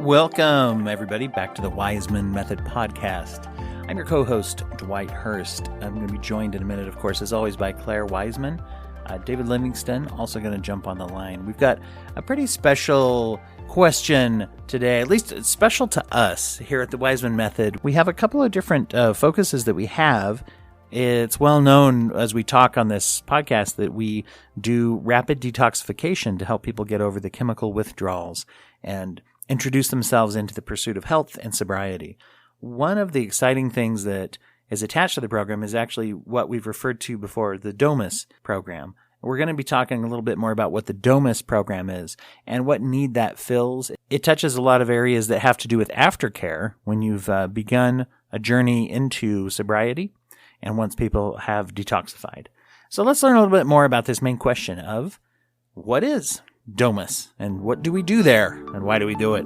Welcome, everybody, back to the Wiseman Method Podcast. I'm your co-host, Dwight Hurst. I'm going to be joined in a minute, of course, as always, by Claire Wiseman. David Livingston, also going to jump on the line. We've got a pretty special question today, at least it's special to us here at the Wiseman Method. We have a couple of different focuses that we have. It's well known as we talk on this podcast that we do rapid detoxification to help people get over the chemical withdrawals and introduce themselves into the pursuit of health and sobriety. One of the exciting things that is attached to the program is actually what we've referred to before, the Domus program. We're going to be talking a little bit more about what the Domus program is and what need that fills. It touches a lot of areas that have to do with aftercare when you've begun a journey into sobriety and once people have detoxified. So let's learn a little bit more about this main question of what is Domus and what do we do there and why do we do it?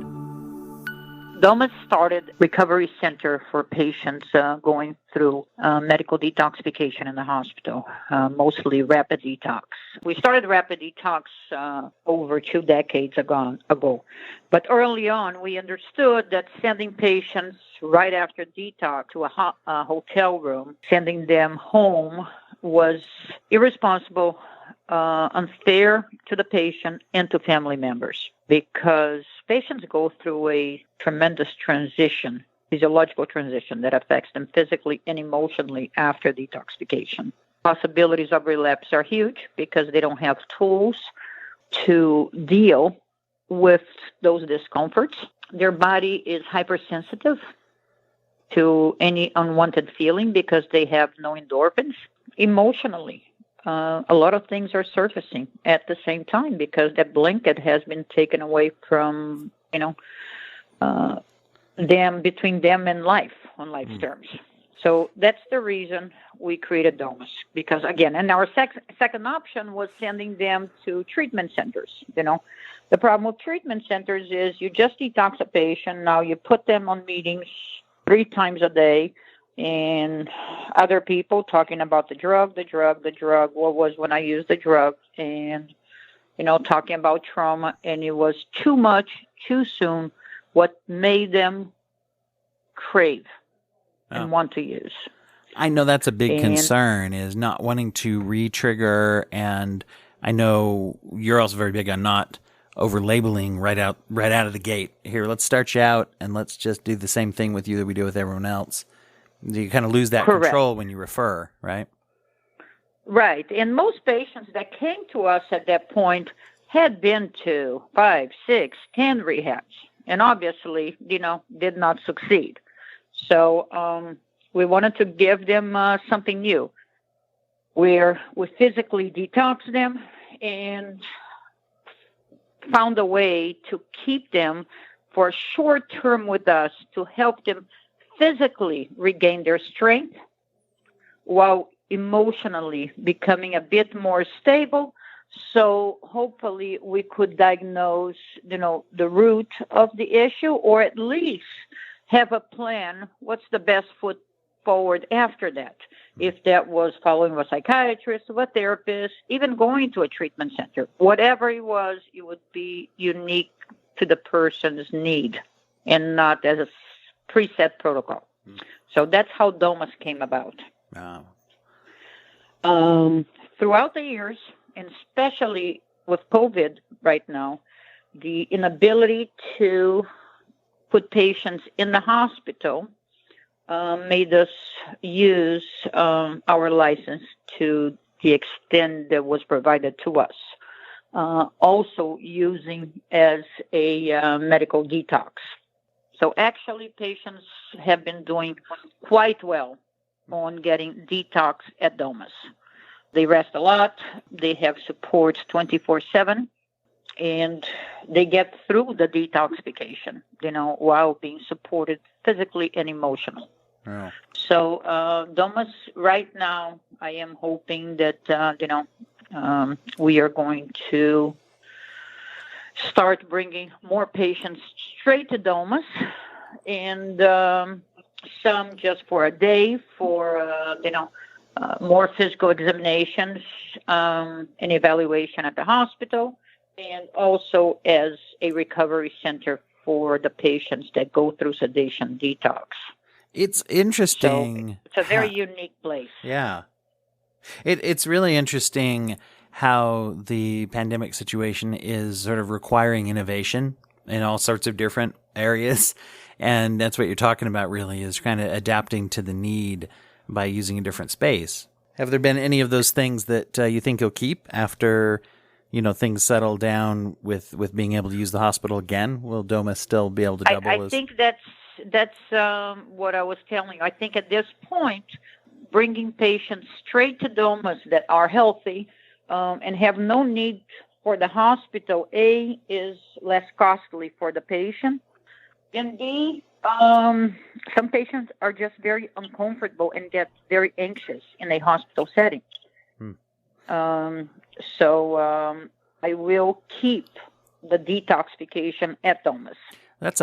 Domus started recovery center for patients going through medical detoxification in the hospital, mostly rapid detox. We started rapid detox over 2 decades ago. But early on, we understood that sending patients right after detox to a hotel room, sending them home was irresponsible, unfair to the patient and to family members, because patients go through a tremendous transition, physiological transition that affects them physically and emotionally after detoxification. Possibilities of relapse are huge because they don't have tools to deal with those discomforts. Their body is hypersensitive to any unwanted feeling because they have no endorphins. Emotionally, a lot of things are surfacing at the same time because that blanket has been taken away from, them, between them and life, on life's terms. So that's the reason we created Domus. Because, again, and our second option was sending them to treatment centers. The problem with treatment centers is you just detox a patient. Now you put them on meetings 3 times a day, and other people talking about the drug, what was when I used the drug, and, talking about trauma, and it was too much, too soon, what made them crave and want to use. I know that's a big concern, is not wanting to re-trigger, and I know you're also very big on not over-labeling right out of the gate. Here, let's start you out, and let's just do the same thing with you that we do with everyone else. You kind of lose that Correct. Control when you refer, right? Right. And most patients that came to us at that point had been to 5, 6, 10 rehabs and obviously, did not succeed. So we wanted to give them something new where we physically detox them and found a way to keep them for short term with us to help them physically regain their strength while emotionally becoming a bit more stable. So hopefully we could diagnose, the root of the issue, or at least have a plan. What's the best foot forward after that? If that was following a psychiatrist, a therapist, even going to a treatment center, whatever it was, it would be unique to the person's need and not as a preset protocol. So that's how Domus came about. Wow. Throughout the years, and especially with COVID right now, the inability to put patients in the hospital made us use our license to the extent that was provided to us. Also using as a medical detox. So actually, patients have been doing quite well on getting detox at Domus. They rest a lot. They have support 24/7, and they get through the detoxification, while being supported physically and emotionally. Wow. So Domus, right now, I am hoping that, we are going to start bringing more patients straight to Domus, and some just for a day for, more physical examinations and evaluation at the hospital, and also as a recovery center for the patients that go through sedation detox. It's interesting. So it's a very unique place. Yeah. It's really interesting how the pandemic situation is sort of requiring innovation in all sorts of different areas. And that's what you're talking about, really, is kind of adapting to the need by using a different space. Have there been any of those things that you think you'll keep after, things settle down with being able to use the hospital again? Will Domus still be able to double I think that's what I was telling you. I think at this point, bringing patients straight to Domus that are healthy and have no need for the hospital, A, is less costly for the patient, and B, some patients are just very uncomfortable and get very anxious in a hospital setting. So I will keep the detoxification at Domus. That's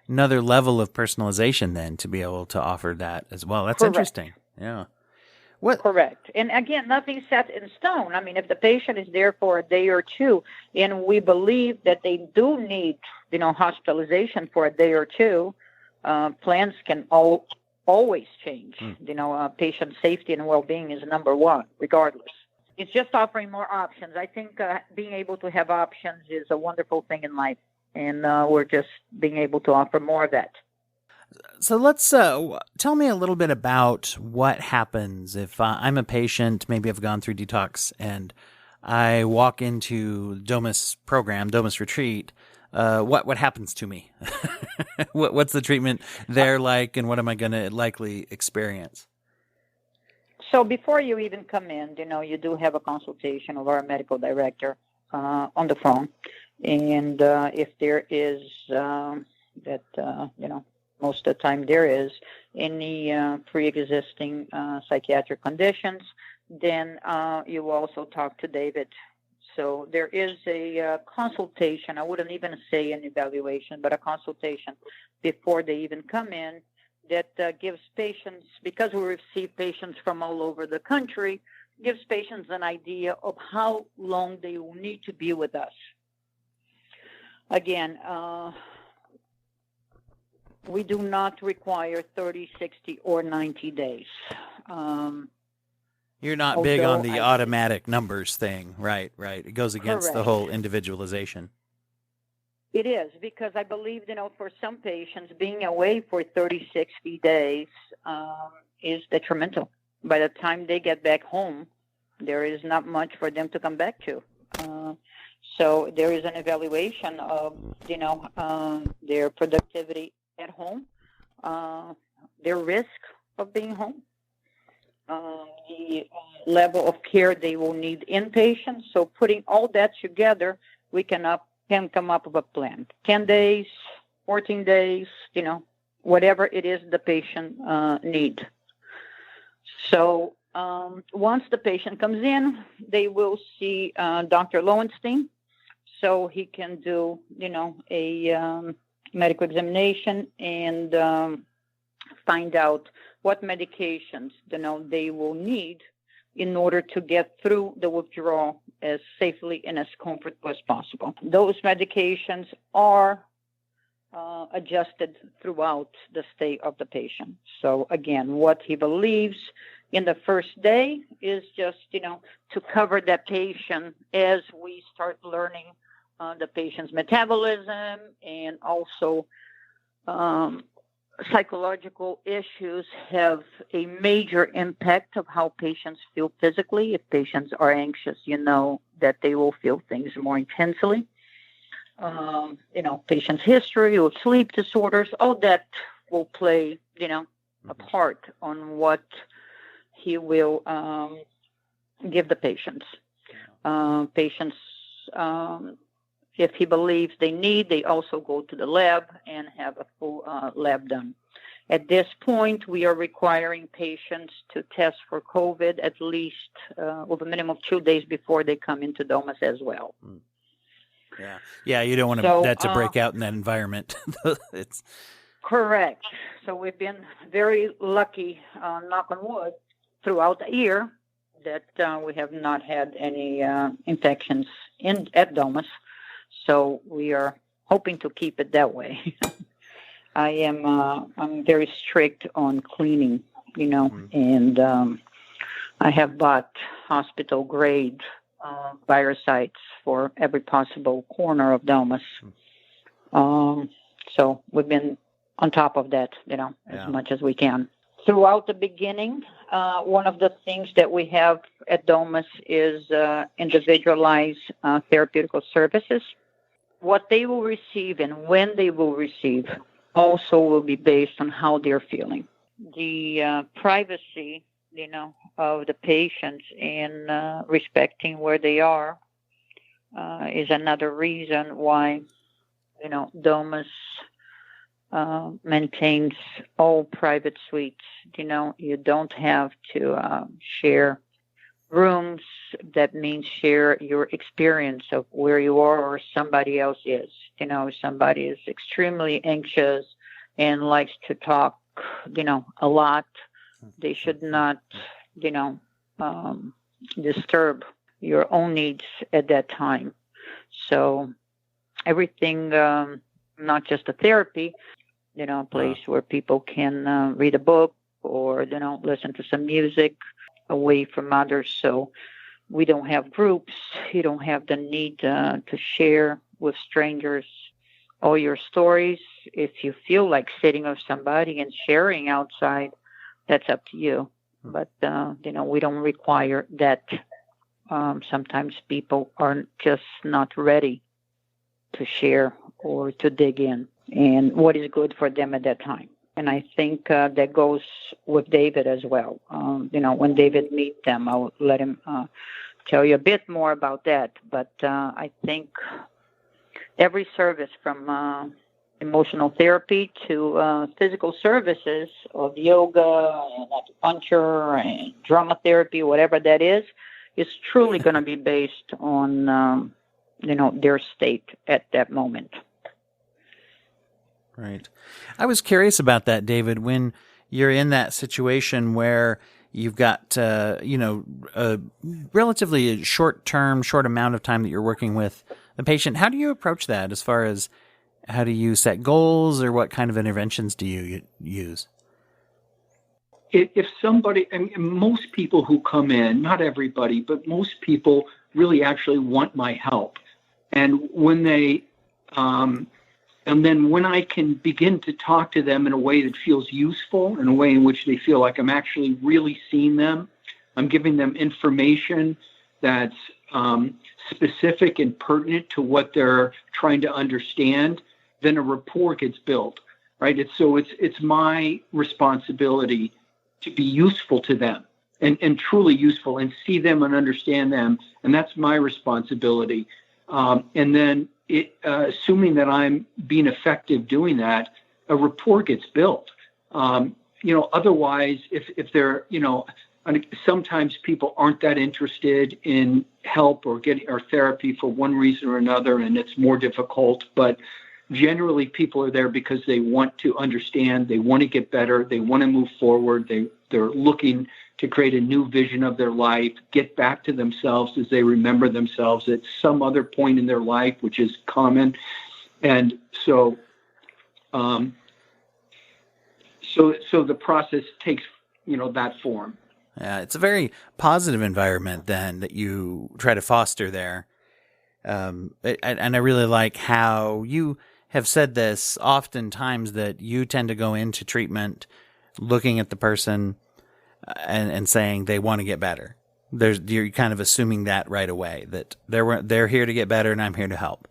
another level of personalization then, to be able to offer that as well. That's Correct. Interesting. Yeah. Correct. And again, nothing's set in stone. I mean, if the patient is there for a day or two and we believe that they do need, hospitalization for a day or two, plans can always change. Patient safety and well-being is number one, regardless. It's just offering more options. I think being able to have options is a wonderful thing in life, and we're just being able to offer more of that. So let's tell me a little bit about what happens if I'm a patient, maybe I've gone through detox, and I walk into Domus program, Domus retreat. What happens to me? What's the treatment there like, and what am I going to likely experience? So before you even come in, you do have a consultation with our medical director on the phone. And if there is most of the time there is any pre-existing psychiatric conditions, then you will also talk to David. So there is a consultation. I wouldn't even say an evaluation, but a consultation before they even come in that gives patients, because we receive patients from all over the country, gives patients an idea of how long they will need to be with us. Again, we do not require 30, 60, or 90 days. You're not big on the automatic numbers thing, right? It goes against Correct. The whole individualization. It is, because I believe, for some patients, being away for 30, 60 days is detrimental. By the time they get back home, there is not much for them to come back to. So there is an evaluation of, their productivity at home, their risk of being home, the level of care they will need inpatient. So putting all that together, we can come up with a plan. 10 days, 14 days, whatever it is the patient needs. So once the patient comes in, they will see Dr. Lowenstein, so he can do, a medical examination and find out what medications, they will need in order to get through the withdrawal as safely and as comfortable as possible. Those medications are adjusted throughout the stay of the patient. So again, what he believes in the first day is just, to cover that patient as we start learning the patient's metabolism, and also psychological issues have a major impact of how patients feel physically. If patients are anxious, that they will feel things more intensely. Patient's history of sleep disorders, all that will play, a part on what he will give the patients. Patients, if he believes they need, they also go to the lab and have a full lab done. At this point, we are requiring patients to test for COVID at least with a minimum of 2 days before they come into Domus as well. Yeah, you don't want that to break out in that environment. It's correct. So we've been very lucky, knock on wood, throughout the year that we have not had any infections at Domus. So we are hoping to keep it that way. I'm very strict on cleaning, and I have bought hospital grade biocides for every possible corner of Domus. So we've been on top of that, as much as we can. Throughout the beginning, one of the things that we have at Domus is individualized therapeutical services. What they will receive and when they will receive also will be based on how they're feeling. The privacy, of the patients and respecting where they are is another reason why, Domus maintains all private suites. You don't have to share rooms. That means share your experience of where you are or somebody else is. Somebody is extremely anxious and likes to talk, a lot. They should not, disturb your own needs at that time. So everything, not just the therapy, a place where people can read a book or, listen to some music away from others. So we don't have groups. You don't have the need to share with strangers all your stories. If you feel like sitting with somebody and sharing outside, that's up to you. But, we don't require that. Sometimes people are just not ready to share or to dig in and what is good for them at that time. And I think that goes with David as well. When David meets them, I'll let him tell you a bit more about that. But I think every service from emotional therapy to physical services of yoga and acupuncture and drama therapy, whatever that is truly going to be based on, their state at that moment. Right. I was curious about that, David, when you're in that situation where you've got, a relatively short amount of time that you're working with the patient. How do you approach that as far as how do you set goals or what kind of interventions do you use? If somebody, and most people who come in, not everybody, but most people really actually want my help. And when they, and then when I can begin to talk to them in a way that feels useful, in a way in which they feel like I'm actually really seeing them, I'm giving them information that's specific and pertinent to what they're trying to understand, then a rapport gets built, right? It's my responsibility to be useful to them and truly useful and see them and understand them. And that's my responsibility. And then assuming that I'm being effective doing that, a rapport gets built. Otherwise, if they're, sometimes people aren't that interested in help or therapy for one reason or another, and it's more difficult. But generally, people are there because they want to understand, they want to get better, they want to move forward, they're looking to create a new vision of their life, get back to themselves as they remember themselves at some other point in their life, which is common. And so the process takes, that form. Yeah, it's a very positive environment then that you try to foster there. And I really like how you have said this oftentimes, that you tend to go into treatment looking at the person and saying they want to get better. You're kind of assuming that right away, that they're here to get better and I'm here to help.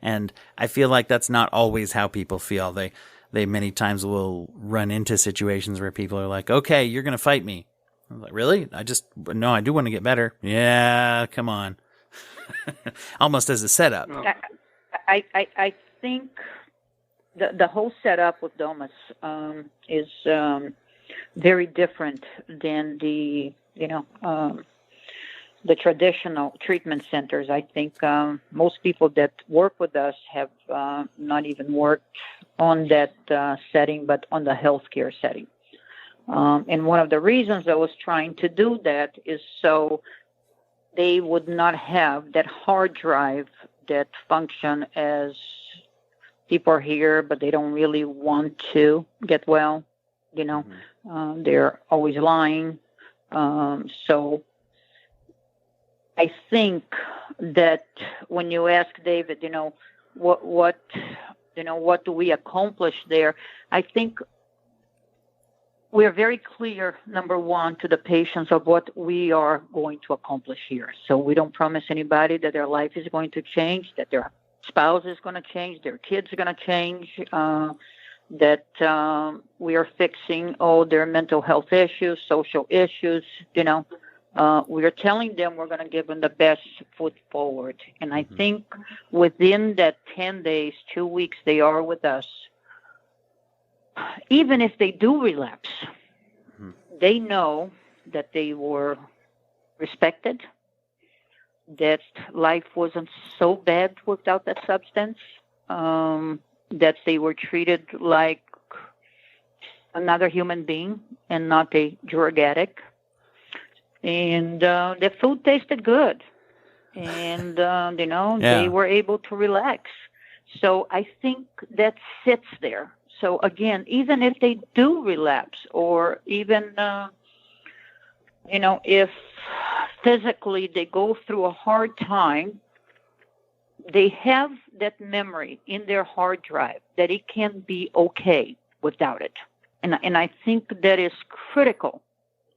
And I feel like that's not always how people feel. They many times will run into situations where people are like, okay, you're going to fight me. I'm like, really? I do want to get better. Yeah, come on. Almost as a setup. I think the whole setup with Domus is very different than the traditional treatment centers. I think most people that work with us have not even worked on that setting, but on the healthcare setting. And one of the reasons I was trying to do that is so they would not have that hard drive that function as people are here, but they don't really want to get well. They're always lying. So I think that when you ask David, what do we accomplish there? I think we're very clear, number one, to the patients of what we are going to accomplish here. So we don't promise anybody that their life is going to change, that their spouse is going to change, their kids are going to change, that we are fixing all their mental health issues, social issues. We are telling them we're going to give them the best foot forward. And I think within that 10 days, 2 weeks they are with us, even if they do relapse, they know that they were respected, that life wasn't so bad without that substance, that they were treated like another human being and not a drug addict. And the food tasted good. And, they were able to relax. So I think that sits there. So again, even if they do relapse, or even, if physically they go through a hard time, they have that memory in their hard drive that it can be okay without it. And I think that is critical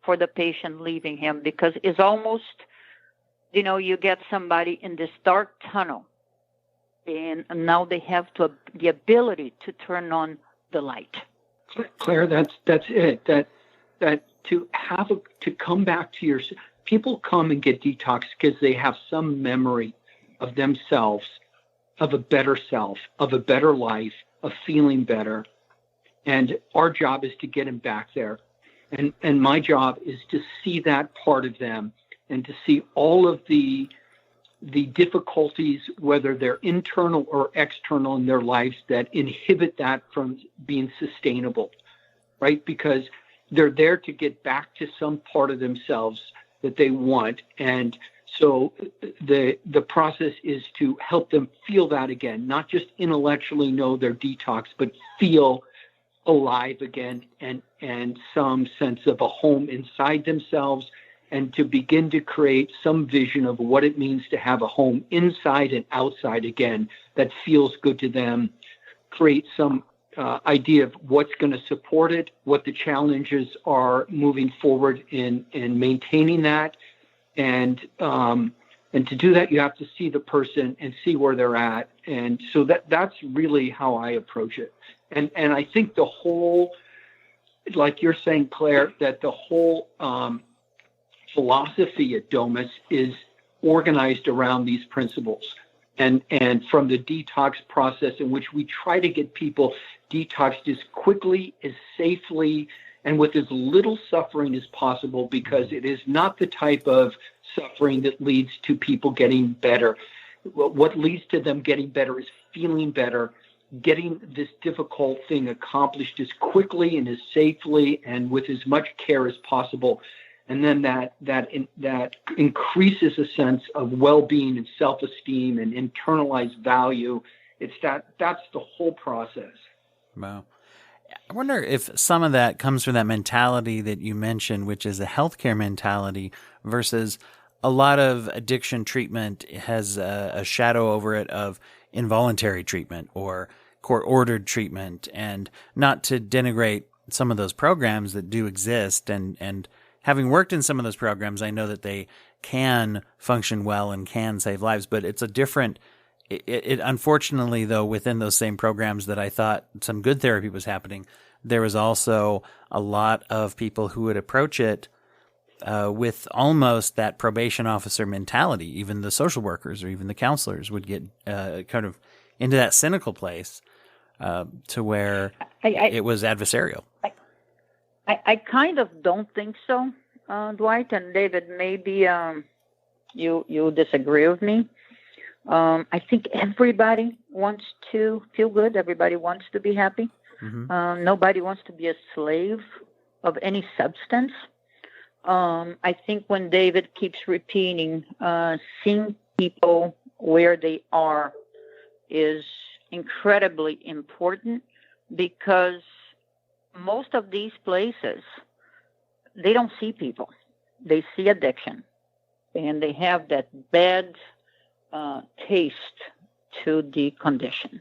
for the patient leaving him, because it's almost, you get somebody in this dark tunnel, and now they have the ability to turn on the light. Claire, that's it. That to come back to your people come and get detox because they have some memory of themselves, of a better self, of a better life, of feeling better, and our job is to get them back there. And my job is to see that part of them and to see all of the difficulties, whether they're internal or external in their lives, that inhibit that from being sustainable, right? Because they're there to get back to some part of themselves that they want. And so the process is to help them feel that again, not just intellectually know their detox, but feel alive again and some sense of a home inside themselves, and to begin to create some vision of what it means to have a home inside and outside again that feels good to them, create some idea of what's going to support it, what the challenges are moving forward in maintaining that. And to do that, you have to see the person and see where they're at. And so that's really how I approach it. And I think the whole, like you're saying, Claire, that the whole philosophy at Domus is organized around these principles. And from the detox process, in which we try to get people detoxed as quickly, as safely, and with as little suffering as possible, because it is not the type of suffering that leads to people getting better. What leads to them getting better is feeling better, getting this difficult thing accomplished as quickly and as safely and with as much care as possible. And then that increases a sense of well-being and self-esteem and internalized value. That's the whole process. Wow. I wonder if some of that comes from that mentality that you mentioned, which is a healthcare mentality, versus a lot of addiction treatment has a shadow over it of involuntary treatment or court-ordered treatment. And not to denigrate some of those programs that do exist, and having worked in some of those programs, I know that they can function well and can save lives, but it's a different, it unfortunately, though, within those same programs that I thought some good therapy was happening, there was also a lot of people who would approach it with almost that probation officer mentality. Even the social workers or even the counselors would get kind of into that cynical place to where it was adversarial. I kind of don't think so, Dwight and David. Maybe you disagree with me. I think everybody wants to feel good. Everybody wants to be happy. Mm-hmm. Nobody wants to be a slave of any substance. I think when David keeps repeating, seeing people where they are is incredibly important because most of these places, they don't see people. They see addiction, and they have that bad taste to the condition.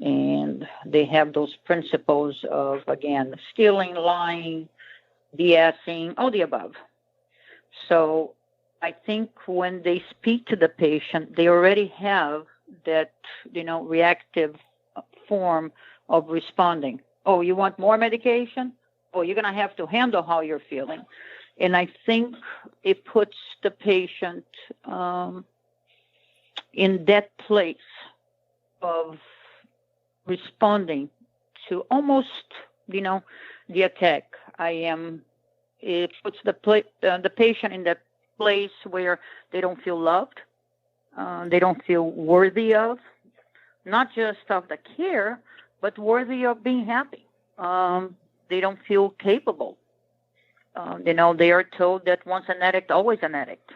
And they have those principles of, again, stealing, lying, BSing, all the above. So I think when they speak to the patient, they already have that, reactive form of responding. Oh, you want more medication? Oh, you're going to have to handle how you're feeling. And I think it puts the patient in that place of responding to almost, the attack. It puts the patient in that place where they don't feel loved, they don't feel worthy of, not just of the care, but worthy of being happy. They don't feel capable. They are told that once an addict, always an addict.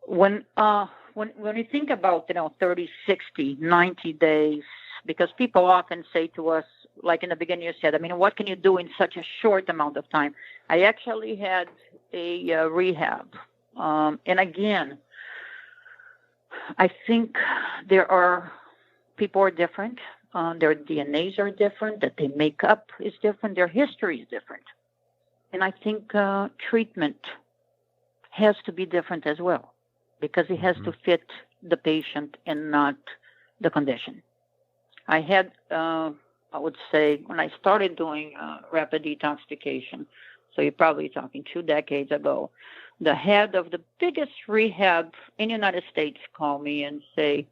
When you think about, 30, 60, 90 days, because people often say to us, like in the beginning you said, what can you do in such a short amount of time? I actually had a rehab. And again, I think people are different. Their DNAs are different, that they make up is different, their history is different. And I think treatment has to be different as well, because it has to fit the patient and not the condition. I had, I would say, when I started doing rapid detoxification, so you're probably talking 2 decades ago, the head of the biggest rehab in the United States called me and say,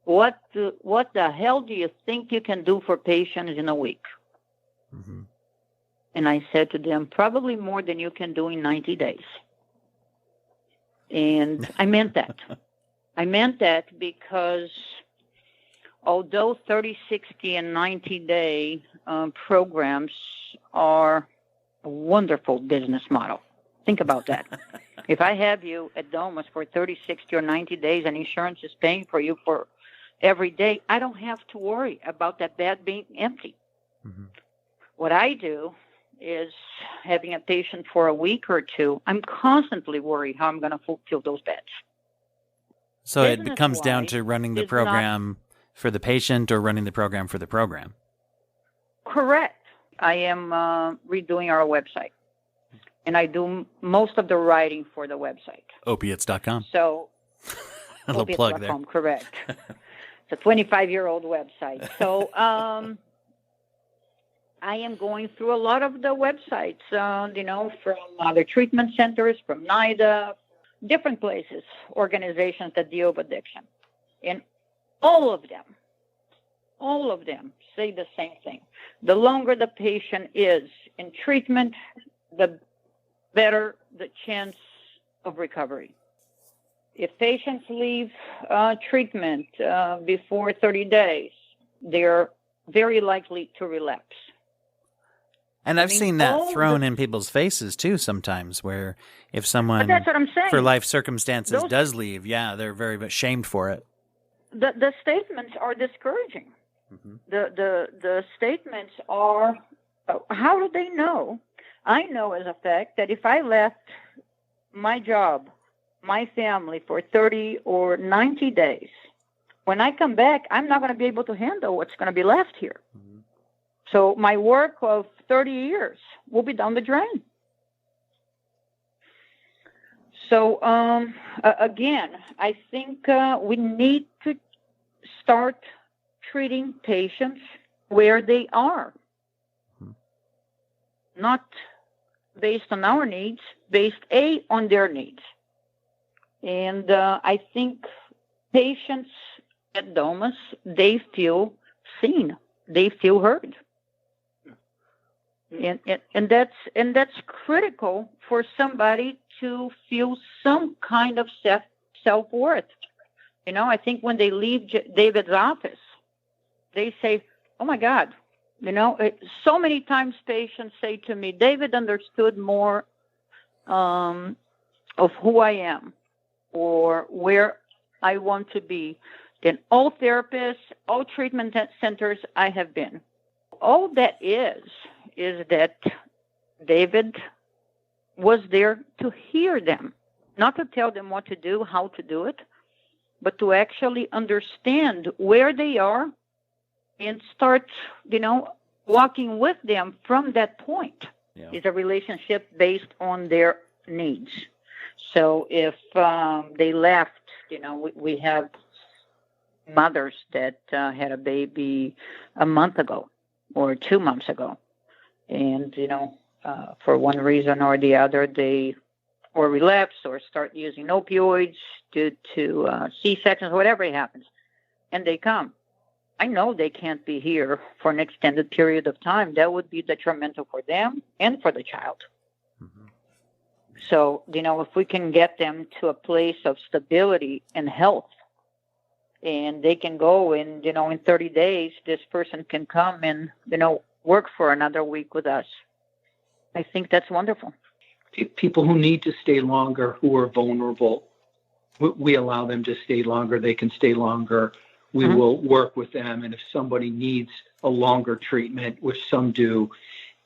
what the hell do you think you can do for patients in a week? Mm-hmm. And I said to them, probably more than you can do in 90 days. And I meant that. I meant that because although 30, 60, and 90-day programs are a wonderful business model. Think about that. If I have you at Domus for 30, 60, or 90 days and insurance is paying for you for every day, I don't have to worry about that bed being empty. Mm-hmm. What I do is having a patient for a week or two, I'm constantly worried how I'm going to fulfill those beds. So it comes down to running the program for the patient or running the program for the program. Correct. I am redoing our website, and I do most of the writing for the website. Opiates.com. So, a little plug there. Correct. It's a 25-year-old website. So I am going through a lot of the websites, from other treatment centers, from NIDA, different places, organizations that deal with addiction. And all of them say the same thing. The longer the patient is in treatment, the better the chance of recovery. If patients leave treatment before 30 days, they're very likely to relapse. And I've seen that thrown in people's faces, too, sometimes, where if someone, that's what I'm saying, for life circumstances, does leave, they're very much shamed for it. The statements are discouraging. Mm-hmm. The statements are, how do they know? I know as a fact that if I left my job, my family for 30 or 90 days, when I come back, I'm not going to be able to handle what's going to be left here. Mm-hmm. So my work of 30 years will be down the drain. So, again, I think we need to start treating patients where they are, not based on our needs, based on their needs. And I think patients at Domus, they feel seen, they feel heard. And that's critical for somebody to feel some kind of self-worth. I think when they leave David's office, they say, oh my God, so many times patients say to me, David understood more of who I am or where I want to be than all therapists, all treatment centers I have been. All that is that David was there to hear them, not to tell them what to do, how to do it, but to actually understand where they are and start, walking with them from that point. Yeah. It's a relationship based on their needs. So if they left, we have mothers that had a baby a month ago or 2 months ago. And, for one reason or the other, they or relapse or start using opioids due to C-sections, whatever happens, and they come. I know they can't be here for an extended period of time. That would be detrimental for them and for the child. Mm-hmm. So, if we can get them to a place of stability and health, and they can go in 30 days, this person can come and, work for another week with us. I think that's wonderful. People who need to stay longer, who are vulnerable, we allow them to stay longer. They can stay longer. We mm-hmm. will work with them. And if somebody needs a longer treatment, which some do,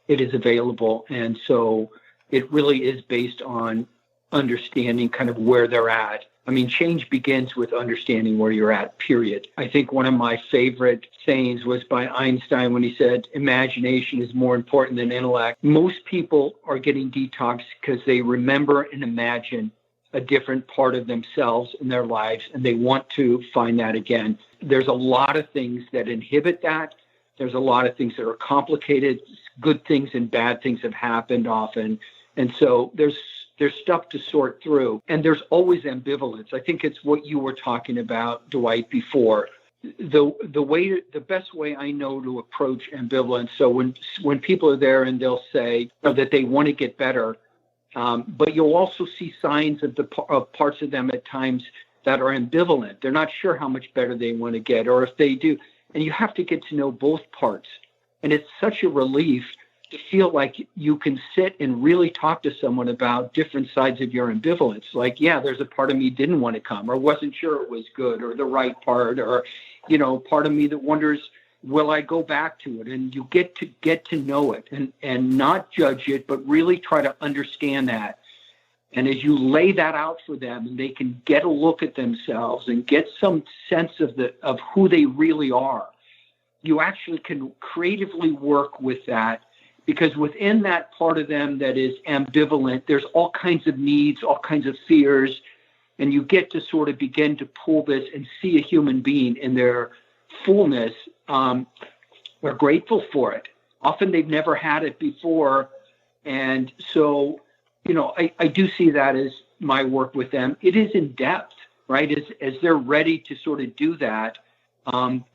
it is available. And so it really is based on understanding kind of where they're at. I mean, change begins with understanding where you're at, period. I think one of my favorite sayings was by Einstein when he said, imagination is more important than intellect. Most people are getting detox because they remember and imagine a different part of themselves in their lives, and they want to find that again. There's a lot of things that inhibit that. There's a lot of things that are complicated. Good things and bad things have happened often. And so there's stuff to sort through. And there's always ambivalence. I think it's what you were talking about, Dwight, before. The best way I know to approach ambivalence, so when people are there and they'll say that they want to get better, but you'll also see signs of parts of them at times that are ambivalent. They're not sure how much better they want to get, or if they do. And you have to get to know both parts. And it's such a relief to feel like you can sit and really talk to someone about different sides of your ambivalence. Like, yeah, there's a part of me didn't want to come, or wasn't sure it was good, or the right part, or, part of me that wonders, will I go back to it? And you get to know it and not judge it, but really try to understand that. And as you lay that out for them, and they can get a look at themselves and get some sense of who they really are, you actually can creatively work with that, because within that part of them that is ambivalent, there's all kinds of needs, all kinds of fears, and you get to sort of begin to pull this and see a human being in their fullness. We're grateful for it. Often they've never had it before. And so, I do see that as my work with them. It is in depth, right? As they're ready to sort of do that. And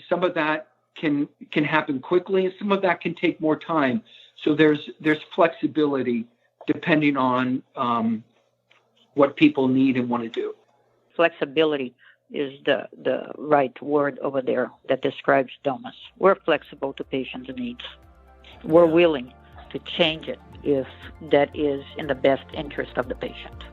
some of that can happen quickly, and some of that can take more time. So there's flexibility depending on what people need and want to do. Flexibility is the right word over there that describes Domus. We're flexible to patients' needs. We're willing to change it if that is in the best interest of the patient.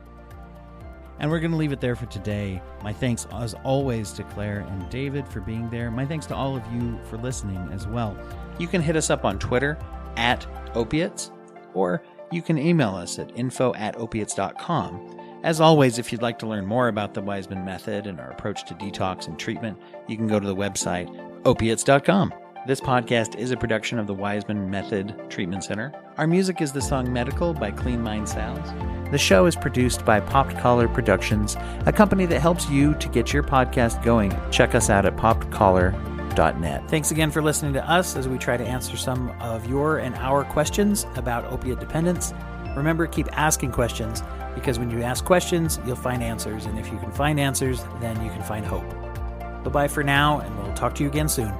And we're going to leave it there for today. My thanks, as always, to Claire and David for being there. My thanks to all of you for listening as well. You can hit us up on Twitter @opiates, or you can email us at info@opiates.com. As always, if you'd like to learn more about the Wiseman method and our approach to detox and treatment, you can go to the website opiates.com. This podcast is a production of the Wiseman Method Treatment Center. Our music is the song Medical by Clean Mind Sounds. The show is produced by Popped Collar Productions, a company that helps you to get your podcast going. Check us out at poppedcollar.net. Thanks again for listening to us as we try to answer some of your and our questions about opiate dependence. Remember, keep asking questions, because when you ask questions, you'll find answers. And if you can find answers, then you can find hope. Bye-bye for now, and we'll talk to you again soon.